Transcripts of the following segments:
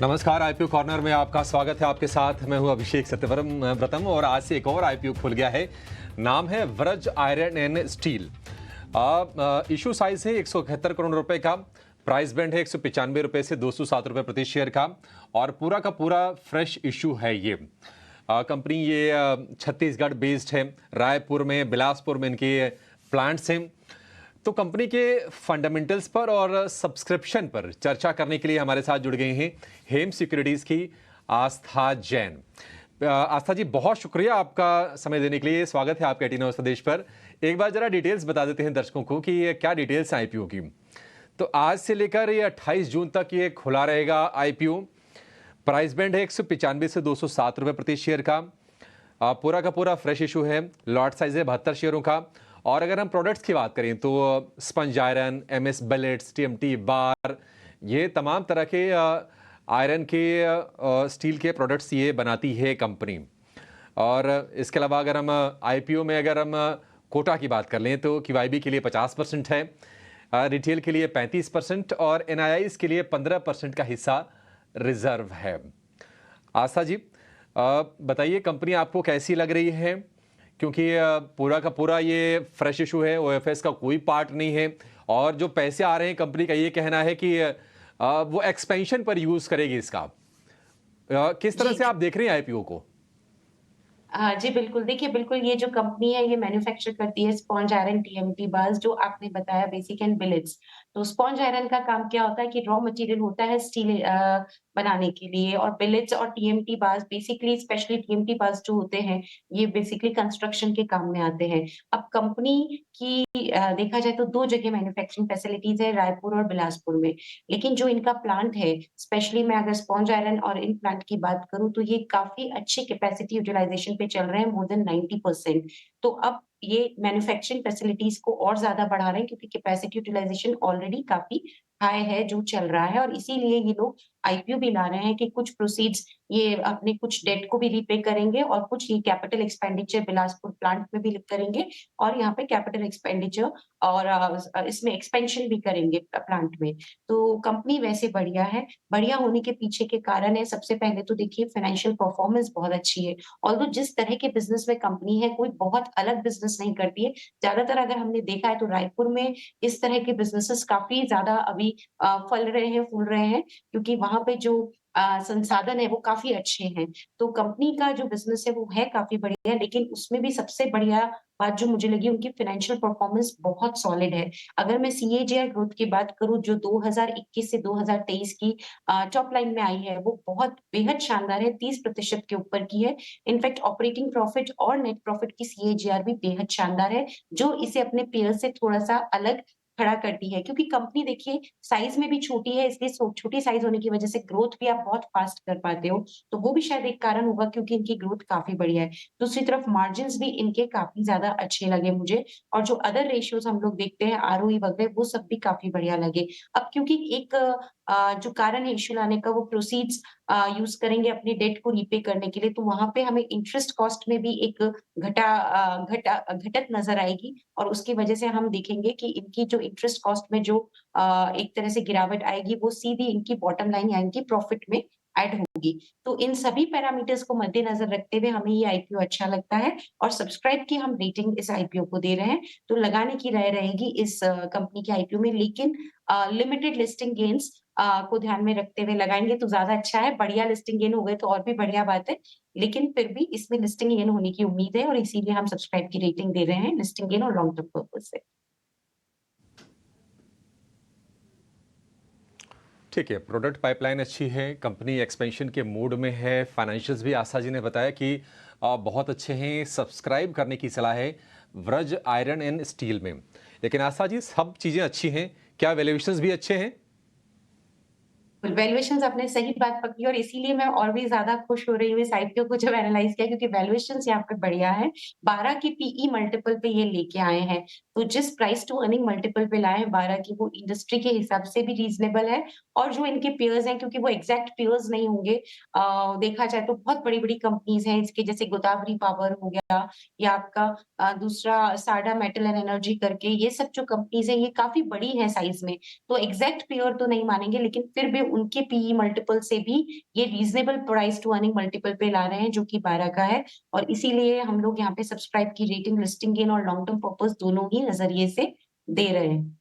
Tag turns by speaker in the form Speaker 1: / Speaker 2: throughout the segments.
Speaker 1: नमस्कार, IPO corner में आपका स्वागत है। आपके साथ मैं हूं अभिषेक सत्यव्रतम और आज से एक और आईपीओ खुल गया है। नाम है Vraj iron and steel. Issue size है 171 करोड़ रुपए का। प्राइस बैंड है 195 रुपए से 207 रुपए प्रति शेयर का और पूरा का पूरा फ्रेश इशू है ये। कंपनी ये छत्तीसगढ़ बेस्ड है। रायपुर में, बिलासपुर में इनके प्लांट्स हैं। तो कंपनी के फंडामेंटल्स पर और सब्सक्रिप्शन पर चर्चा करने के लिए हमारे साथ जुड़ गए हैं हेम सिक्योरिटीज की आस्था जैन। आस्था जी, बहुत शुक्रिया आपका समय देने के लिए। स्वागत है आपके 18 संदेश पर। एक बार जरा डिटेल्स बता देते हैं दर्शकों को कि ये क्या डिटेल्स हैं आईपीओ की। तो आज से लेकर ये 28 जून तक ये खुला रहेगा आईपीओ। प्राइस बैंड है 195 से 207 रुपए प्रति शेयर का। पूरा का पूरा फ्रेश इशू है। लॉट साइज है 72 शेयरों का। और अगर हम प्रोडक्ट्स की बात करें तो sponge iron, MS billets, TMT बार, ये तमाम तरह के आयरन के स्टील के प्रोडक्ट्स ये बनाती है कंपनी। और इसके अलावा अगर हम आईपीओ में अगर हम कोटा की बात कर लें तो क्यूआईबी के लिए 50% है, रिटेल के लिए 35% और एनआईआईज के लिए 15% का हिस्सा रिजर्व है। आस्था जी, बताइए कंपनी आपको कैसी लग रही है, क्योंकि पूरा का पूरा ये फ्रेश इशू है, ओएफएस का कोई पार्ट नहीं है और जो पैसे आ रहे हैं कंपनी का ये कहना है कि वो एक्सपेंशन पर यूज करेगी इसका। किस तरह
Speaker 2: जी,
Speaker 1: से आप देख रहे हैं आईपीओ को?
Speaker 2: जी बिल्कुल। देखिए, बिल्कुल ये जो कंपनी है ये मैन्युफैक्चर करती है स्पॉन्ज आयरन, टीएमटी बार्स जो आपने बताया बेसिक एंड बिलेट्स। तो स्पॉन्ज आयरन का काम क्या होता है कि रॉ मटेरियल होता है स्टील बनाने के लिए और बिलेट्स और TMT bars basically specially TMT bars जो होते हैं ये बेसिकली कंस्ट्रक्शन के काम में आते हैं। अब कंपनी की देखा जाए तो 2 जगह मैन्युफैक्चरिंग फैसिलिटीज़ है रायपुर और बिलासपुर में। लेकिन जो इनका प्लांट है स्पेशली मैं अगर स्पॉन्ज आयरन और इन प्लांट की बात करूँ तो ये काफ़ी अच्छी कैपेसिटी यूटिलाइजेशन पे चल रहे हैं मोर देन 90%। तो अब ये मैन्युफैक्चरिंग फैसिलिटीज़ को और ज़्यादा बढ़ा रहे हैं क्योंकि कैपेसिटी यूटिलाइजेशन ऑलरेडी काफ़ी हाई है जो चल रहा है और इसीलिए ये लोग आईपीओ भी ला रहे हैं कि कुछ प्रोसीड्स ये अपने कुछ डेट को भी रीपे करेंगे और कुछ ये कैपिटल एक्सपेंडिचर बिलासपुर प्लांट में भी करेंगे और यहाँ पे कैपिटल एक्सपेंडिचर और इसमें एक्सपेंशन भी करेंगे प्लांट में। तो कंपनी वैसे बढ़िया है। बढ़िया होने के पीछे के कारण है सबसे पहले तो देखिए फाइनेंशियल परफॉर्मेंस बहुत अच्छी है। ऑल्दो जिस तरह के बिज़नेस में कंपनी है कोई बहुत अलग बिज़नेस नहीं करती है। ज़्यादातर अगर हमने देखा है तो रायपुर में इस तरह के बिज़नेसेस काफ़ी ज़्यादा अभी फल रहे हैं, फूल रहे हैं क्योंकि वहाँ पे जो संसाधन है वो काफ़ी अच्छे हैं। तो कंपनी का जो बिज़नेस है वो है काफ़ी बढ़िया लेकिन उसमें भी सबसे बढ़िया बात जो मुझे लगी उनकी फाइनेंशियल परफॉर्मेंस बहुत सॉलिड है। अगर मैं सीएजीआर ग्रोथ की बात करूँ जो 2021 से 2023 की टॉप लाइन में आई है वो बहुत बेहद शानदार है, 30% के ऊपर की है। इनफैक्ट ऑपरेटिंग प्रॉफिट और नेट प्रॉफिट की सीएजीआर भी बेहद शानदार है, जो इसे अपने पीयर से थोड़ा-सा अलग खड़ा करती है क्योंकि कंपनी देखिए साइज़ में भी छोटी है इसलिए छोटी साइज़ होने की वजह से ग्रोथ भी आप बहुत फास्ट कर पाते हो। तो वो भी शायद एक कारण होगा क्योंकि इनकी ग्रोथ काफ़ी बढ़िया है। दूसरी तरफ मार्जिन्स भी इनके काफ़ी ज़्यादा अच्छे लगे मुझे और जो अदर रेशियोज़ हम लोग देखते हैं आरओई वगैरह वो सब भी काफ़ी बढ़िया लगे। अब क्योंकि एक जो कारण है इश्यू लाने का वो प्रोसीड्स यूज़ करेंगे अपने डेट को रीपे करने के लिए तो वहाँ पे हमें इंटरेस्ट कॉस्ट में भी एक घटत नज़र आएगी और उसकी वजह से हम देखेंगे कि इनकी जो इंटरेस्ट कॉस्ट में जो एक तरह से गिरावट आएगी वो सीधी इनकी बॉटम लाइन या इनकी प्रॉफिट में ऐड होगी। तो इन सभी पैरामीटर्स को मद्देनज़र रखते हुए हमें ये आईपीओ अच्छा लगता है और सब्सक्राइब की हम रेटिंग इस आईपीओ को दे रहे हैं। तो लगाने की राय रहेगी इस कंपनी के आईपीओ में लेकिन लिमिटेड लिस्टिंग गेन्स को ध्यान में रखते हुए लगाएँगे तो ज़्यादा अच्छा है। बढ़िया लिस्टिंग गेन हो गए तो और भी बढ़िया बात है। लेकिन फिर भी इसमें लिस्टिंग गेन होने की उम्मीद है और इसीलिए हम सब्सक्राइब की रेटिंग दे रहे हैं लिस्टिंग गेन और लॉन्ग टर्म पर्पज़ से।
Speaker 1: ठीक है, प्रोडक्ट पाइपलाइन अच्छी है, कंपनी एक्सपेंशन के मूड में है, फाइनेंशियल्स भी आस्था जी ने बताया कि बहुत अच्छे हैं। सब्सक्राइब करने की सलाह है व्रज आयरन एंड स्टील में। लेकिन आस्था जी, सब चीज़ें अच्छी हैं, क्या वैल्यूएशंस भी अच्छे हैं?
Speaker 2: वैल्यूएशंस आपने सही बात पकड़ी और इसीलिए मैं और भी ज़्यादा खुश हो रही हूँ इस आईपीओ को जब एनालाइज़ किया क्योंकि वैल्यूएशंस यहाँ पे बढ़िया है। 12 की पीई मल्टीपल पे ये लेके आए हैं। तो जिस प्राइस टू अर्निंग मल्टीपल पे लाए हैं 12 की वो इंडस्ट्री के हिसाब से भी रीज़नेबल है और जो इनके पीयर्स हैं क्योंकि वो एग्ज़ैक्ट पीयर्स नहीं होंगे देखा जाए तो बहुत बड़ी-बड़ी कंपनीज़ हैं इसके जैसे गोदावरी पावर हो गया या आपका दूसरा साडा मेटल एंड एनर्जी करके ये सब जो कंपनीज़ हैं ये काफ़ी बड़ी हैं साइज़ में। तो एग्ज़ैक्ट पीयर तो नहीं मानेंगे लेकिन फिर भी उनके पीई मल्टीपल से भी ये reasonable price to earning multiple पे ला रहे हैं, जो कि 12 का है और इसीलिए हम लोग यहाँ पे सब्सक्राइब की रेटिंग, लिस्टिंग गेन और लॉन्ग टर्म पर्पस दोनों ही नज़रिए से दे रहे हैं।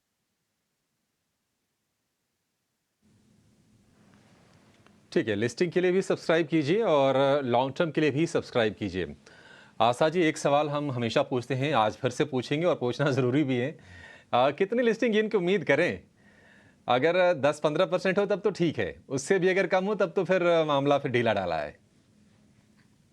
Speaker 1: ठीक है, लिस्टिंग के लिए भी सब्सक्राइब कीजिए और लॉन्ग टर्म के लिए भी सब्सक्राइब कीजिए। आशा जी, एक सवाल हम हमेशा पूछते हैं, आज फिर से पूछेंगे और पूछना ज़रूरी भी है। कितनी लिस्टिंग गेन की उम्मीद करें? अगर 10-15% हो तब तो ठीक है, उससे भी अगर कम हो तब तो फिर मामला फिर ढीला ढाला है।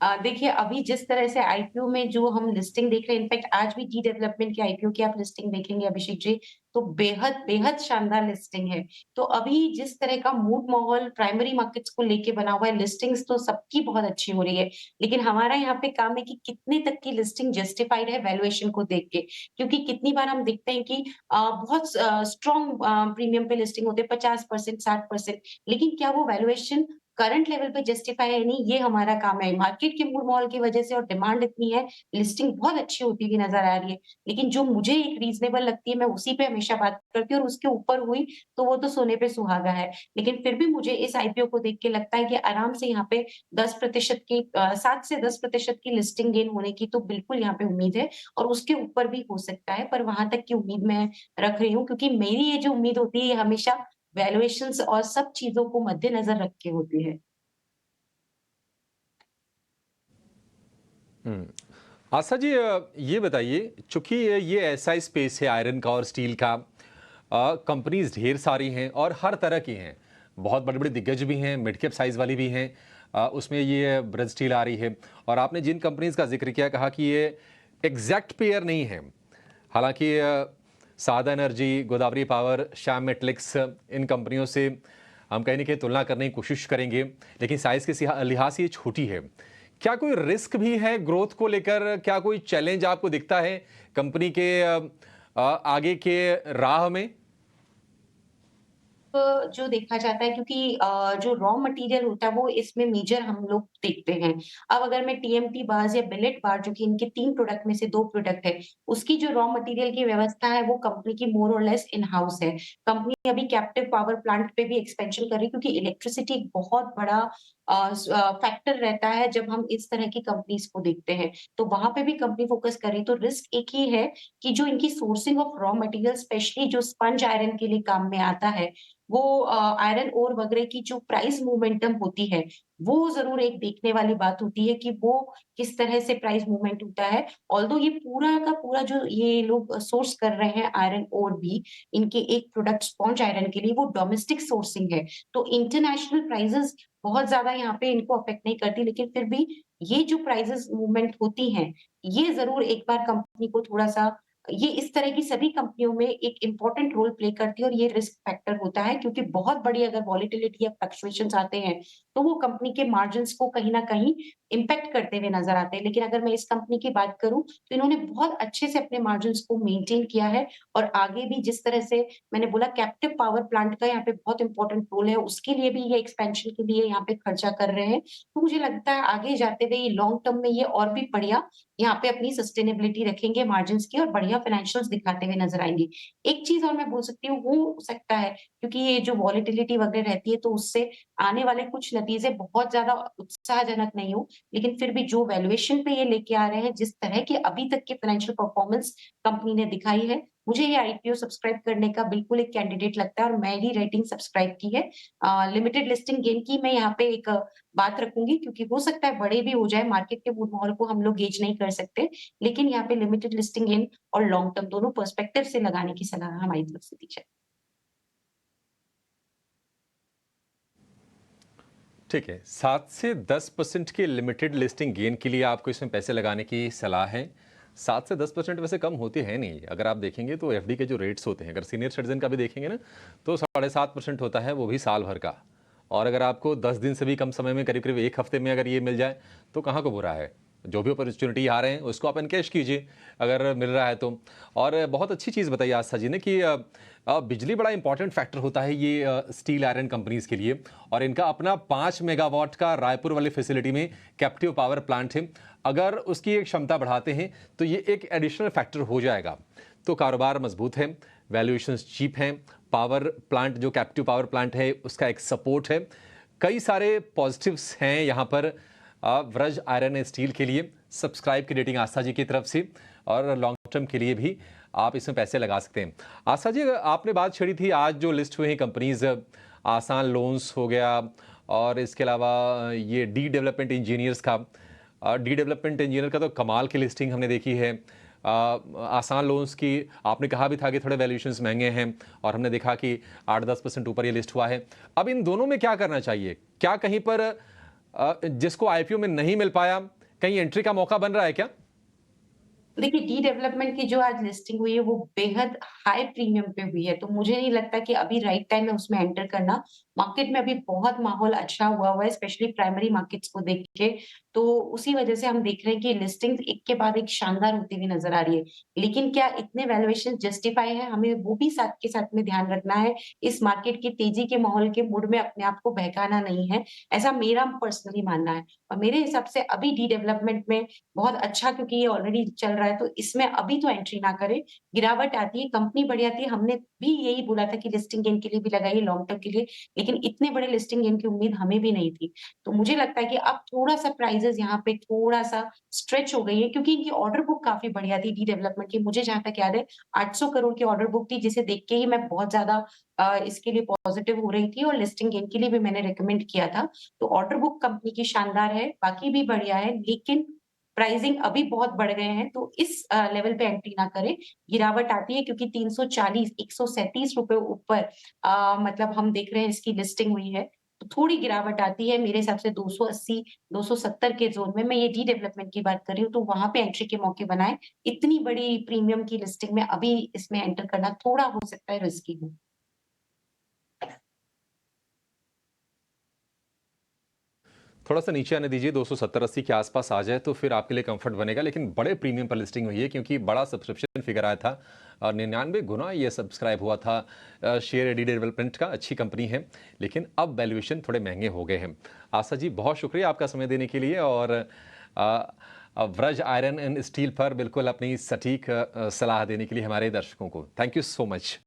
Speaker 2: देखिए अभी जिस तरह से आईपीओ में जो हम लिस्टिंग देख रहे हैं, इनफैक्ट आज भी डी डेवलपमेंट के आईपीओ की आप लिस्टिंग देखेंगे अभिषेक जी, तो बेहद शानदार लिस्टिंग है। तो अभी जिस तरह का मूड माहौल प्राइमरी मार्केट्स को लेके बना हुआ है, लिस्टिंग्स तो सबकी बहुत अच्छी हो रही है। लेकिन हमारा यहाँ पे काम है कि कितने तक की लिस्टिंग जस्टिफाइड है वैल्यूएशन को देख के। क्योंकि कितनी बार हम देखते हैं कि बहुत स्ट्रॉन्ग प्रीमियम पे लिस्टिंग होते हैं 50%, 60%, लेकिन क्या वो वैल्यूएशन करंट लेवल पे जस्टिफाई है नहीं, ये हमारा काम है। मार्केट के मूड माहौल की वजह से और डिमांड इतनी है, लिस्टिंग बहुत अच्छी होती हुई नज़र आ रही है। लेकिन जो मुझे एक रीज़नेबल लगती है, मैं उसी पे हमेशा बात करती हूँ और उसके ऊपर हुई, तो वो तो सोने पे सुहागा है। लेकिन फिर भी मुझे इस आईपीओ को देख के लगता है कि आराम से यहाँ पे 10% की 7 से 10% की लिस्टिंग गेन होने की तो बिल्कुल यहाँ पे उम्मीद है और उसके ऊपर भी हो सकता है, पर वहाँ तक की उम्मीद मैं रख रही हूँ क्योंकि मेरी ये जो उम्मीद होती है, ये हमेशा वैल्यूएशंस और सब चीज़ों को मद्देनज़र रख के होती है।
Speaker 1: हुँ। आशा जी, ये बताइए, चूँकि ये ऐसा स्पेस है आयरन का और स्टील का, कंपनीज़ ढेर सारी हैं और हर तरह की हैं। बहुत बड़े-बड़े दिग्गज भी हैं, मिड कैप साइज़ वाली भी हैं। उसमें ये ब्रज स्टील आ रही है और आपने जिन कंपनीज़ का ज़िक्र किया, कहा कि ये एग्ज़ैक्ट पेयर नहीं है। हालाँकि सादा एनर्जी, गोदावरी पावर, श्याम मेटलिक्स, इन कंपनियों से हम कहीं न कहीं तुलना करने की कोशिश करेंगे, लेकिन साइज़ के लिहाज से ये छोटी है। क्या कोई रिस्क भी है ग्रोथ को लेकर? क्या कोई चैलेंज आपको दिखता है कंपनी के आगे के राह में?
Speaker 2: जो देखा जाता है क्योंकि जो रॉ मटेरियल होता है वो इसमें मेजर हम लोग देखते हैं। अब अगर मैं टीएमटी बार्स या बिलेट बार जो कि इनके 3 प्रोडक्ट में से 2 प्रोडक्ट है, उसकी जो रॉ मटेरियल की व्यवस्था है वो कंपनी की मोर और लेस इन हाउस है। कंपनी अभी कैप्टिव पावर प्लांट पे भी एक्सपेंशन कर रही है क्योंकि इलेक्ट्रिसिटी एक बहुत बड़ा फैक्टर रहता है जब हम इस तरह की कंपनीज़ को देखते हैं। तो वहाँ पे भी कंपनी फोकस कर रही है। तो रिस्क एक ही है कि जो इनकी sourcing of raw material specially जो स्पंज आयरन के लिए काम में आता है, वो आयरन ओर वगैरह की जो प्राइस मोमेंटम होती है, वो ज़रूर एक देखने वाली बात होती है कि वो किस तरह से प्राइस मूवमेंट होता है। ऑल्दो ये पूरा का पूरा जो ये लोग सोर्स कर रहे हैं आयरन ओर भी, इनके एक प्रोडक्ट स्पॉन्ज आयरन के लिए वो डोमेस्टिक सोर्सिंग है। तो इंटरनेशनल प्राइसेज़ बहुत ज़्यादा यहाँ पे इनको अफेक्ट नहीं करती, लेकिन फिर भी ये जो प्राइसेज़ मूवमेंट होती हैं, ये ज़रूर एक बार कंपनी को थोड़ा-सा ये इस तरह की सभी कंपनियों में एक इम्पोर्टेंट रोल प्ले करती है और ये रिस्क फैक्टर होता है क्योंकि बहुत बड़ी अगर वॉलेटिलिटी या फ्लक्चुएशंस आते हैं, तो वो कंपनी के मार्जिन्स को कहीं न कहीं इम्पैक्ट करते हुए नज़र आते हैं। लेकिन अगर मैं इस कंपनी की बात करूँ, तो इन्होंने बहुत अच्छे से अपने मार्जिन्स को मेंटेन किया है और आगे भी जिस तरह से मैंने बोला कैप्टिव पावर प्लांट का यहाँ पे बहुत इम्पोर्टेंट रोल है, उसके लिए भी ये एक्सपेंशन के लिए यहाँ पे खर्चा कर रहे हैं। तो मुझे लगता है आगे जाते हुए ये लॉन्ग टर्म में ये और भी बढ़िया यहाँ पे अपनी सस्टेनेबिलिटी रखेंगे मार्जिन्स की और बढ़िया फाइनेंशियल्स दिखाते हुए नज़र आएँगे। एक चीज़ और मैं बोल सकती हूँ, हो सकता है क्योंकि ये जो वॉलेटिलिटी वगैरह रहती है, तो उससे आने वाले कुछ नतीजे बहुत ज़्यादा उत्साहजनक नहीं हो, लेकिन फिर भी जो वैल्यूएशन पे ये लेके आ रहे हैं, जिस तरह की अभी तक की फाइनेंशियल परफॉर्मेंस कंपनी ने दिखाई है, मुझे ये आईपीओ सब्सक्राइब करने का बिल्कुल एक कैंडिडेट लगता है और मेरी रेटिंग सब्सक्राइब की है। लिमिटेड लिस्टिंग गेन की मैं यहाँ पे एक बात रखूँगी क्योंकि हो सकता है बड़े भी हो जाए, मार्केट के मूड माहौल को हम लोग गेज नहीं कर सकते। लेकिन यहाँ पे लिमिटेड लिस्टिंग गेन और लॉन्ग टर्म दोनों पर्सपेक्टिव से लगाने की सलाह हमारी तरफ से दी जाए।
Speaker 1: ठीक है, 7 से 10% के लिमिटेड लिस्टिंग गेन के लिए आपको इसमें पैसे लगाने की सलाह है। 7 से 10% वैसे कम होती है नहीं। अगर आप देखेंगे तो एफडी के जो रेट्स होते हैं, अगर सीनियर सिटीज़न का भी देखेंगे ना, तो 7.5% होता है, वो भी साल भर का। और अगर आपको 10 दिन से भी कम समय में, करीब-करीब 1 हफ्ते में अगर ये मिल जाए, तो कहाँ को बुरा है। जो भी अपॉर्चुनिटी आ रहे हैं, उसको आप एनकैश कीजिए, अगर मिल रहा है तो। और बहुत अच्छी चीज़ बताई आस्था जी ने कि बिजली बड़ा इंपॉर्टेंट फैक्टर होता है ये स्टील आयरन कंपनीज़ के लिए, और इनका अपना 5 मेगावाट का रायपुर वाली फैसिलिटी में कैप्टिव पावर प्लांट है। अगर उसकी एक क्षमता बढ़ाते हैं तो ये एक एडिशनल फैक्टर हो जाएगा। तो कारोबार मजबूत है, वैल्यूएशंस चीप हैं, पावर प्लांट जो कैप्टिव पावर प्लांट है उसका एक सपोर्ट है। कई सारे पॉजिटिव्स हैं यहाँ पर व्रज आयरन एंड स्टील के लिए। सब्सक्राइब की रेटिंग आस्था जी की तरफ से, और लॉन्ग टर्म के लिए भी आप इसमें पैसे लगा सकते हैं। आस्था जी, आपने बात छेड़ी थी आज जो लिस्ट हुई हैं कंपनीज, आसान लोन्स हो गया, और इसके अलावा ये डी डेवलपमेंट इंजीनियर्स का, डी डेवलपमेंट इंजीनियर का तो कमाल की लिस्टिंग हमने देखी है। आसान लोन्स की आपने कहा भी था कि थोड़े वैल्यूएशंस महंगे हैं, और हमने देखा कि 8-10% ऊपर ये लिस्ट हुआ है। अब इन दोनों में क्या करना चाहिए? क्या कहीं पर जिसको आईपीओ में नहीं मिल पाया, कहीं एंट्री का मौका बन रहा है क्या?
Speaker 2: देखिए, डी डेवलपमेंट की जो आज लिस्टिंग हुई है, वो बेहद हाई प्रीमियम पे हुई है, तो मुझे नहीं लगता कि अभी राइट टाइम है उसमें एंटर करना। मार्केट में अभी बहुत माहौल अच्छा हुआ है, स्पेशली प्राइमरी मार्केट्स को देख के, तो उसी वजह से हम देख रहे हैं कि लिस्टिंग्स एक के बाद एक शानदार होती हुई नज़र आ रही है। लेकिन क्या इतने वैल्यूएशन जस्टिफाई है? हमें वो भी साथ के साथ में ध्यान रखना है। इस मार्केट की तेज़ी के माहौल के मूड में अपने आप को बहकाना नहीं है, ऐसा मेरा पर्सनली मानना है। और मेरे हिसाब से अभी डी डेवलपमेंट में बहुत अच्छा, क्योंकि ये ऑलरेडी चल रहा है, तो इसमें अभी तो एंट्री ना करें। गिरावट आती है, कंपनी बढ़िया आती है, हमने भी यही बोला था कि लिस्टिंग गेन के लिए भी लगाइए, लॉन्ग टर्म के लिए, लेकिन इतने बड़े लिस्टिंग गेन की उम्मीद हमें भी नहीं थी। तो मुझे लगता है कि अब थोड़ा-सा प्राइसेज़ यहाँ पे थोड़ा-सा स्ट्रेच हो गई है, क्योंकि इनकी ऑर्डर बुक काफ़ी बढ़िया थी डी डेवलपमेंट की। मुझे जहाँ तक याद है 800 करोड़ की ऑर्डर बुक थी, जिसे देख के ही मैं बहुत ज़्यादा इसके लिए पॉजिटिव हो रही थी, और लिस्टिंग गेन के लिए भी मैंने रिकमेंड किया था। तो ऑर्डर बुक कंपनी की शानदार है, बाकी भी बढ़िया है, लेकिन प्राइसिंग अभी बहुत बढ़ गए हैं, तो इस लेवल पे एंट्री ना करें। गिरावट आती है क्योंकि 340 137 रुपए ऊपर मतलब हम देख रहे हैं इसकी लिस्टिंग हुई है, तो थोड़ी गिरावट आती है मेरे हिसाब से 280 270 के ज़ोन में। मैं ये डी डेवलपमेंट की बात कर रही हूँ, तो वहाँ पे एंट्री के मौके बनाएँ। इतनी बड़ी प्रीमियम की लिस्टिंग में अभी इसमें एंटर करना थोड़ा हो सकता है रिस्की हो।
Speaker 1: थोड़ा-सा नीचे आने दीजिए, 270-80 के आसपास आ जाए तो फिर आपके लिए कंफर्ट बनेगा, लेकिन बड़े प्रीमियम पर लिस्टिंग हुई है क्योंकि बड़ा सब्सक्रिप्शन फिगर आया था और 99 गुना ये सब्सक्राइब हुआ था। शेयर एडी डेवलपमेंट का, अच्छी कंपनी है, लेकिन अब वैल्यूएशन थोड़े महंगे हो गए हैं। आशा जी, बहुत शुक्रिया आपका समय देने के लिए, और व्रज आयरन एंड स्टील पर बिल्कुल अपनी सटीक सलाह देने के लिए हमारे दर्शकों को। Thank you so much.